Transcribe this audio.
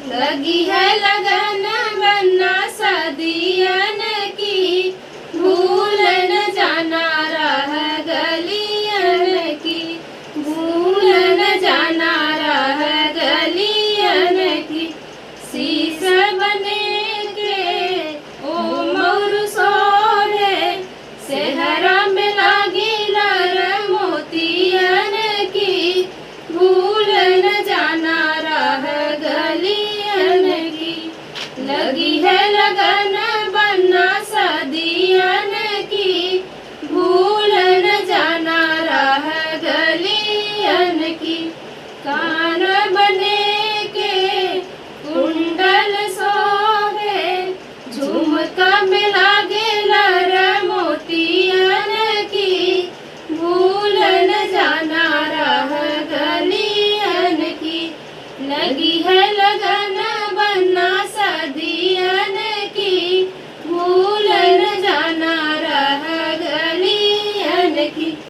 लगी है लगन बनना सदियन की, भूल न जाना राह गलियन की, भूल न जाना राह गलियन की। शीश बने के ओ मोर सोहे, सेहरा में लागी लर मोतियन की, भूल न जाना राह गलियन की। लगी है लगन बनना सदियन की, भूल न जाना राह गलियन की। कान बने के कुंडल सोहे, झुमका में लागे लर मोतियन की, भूल न जाना राह गलियन की। लगी है लगन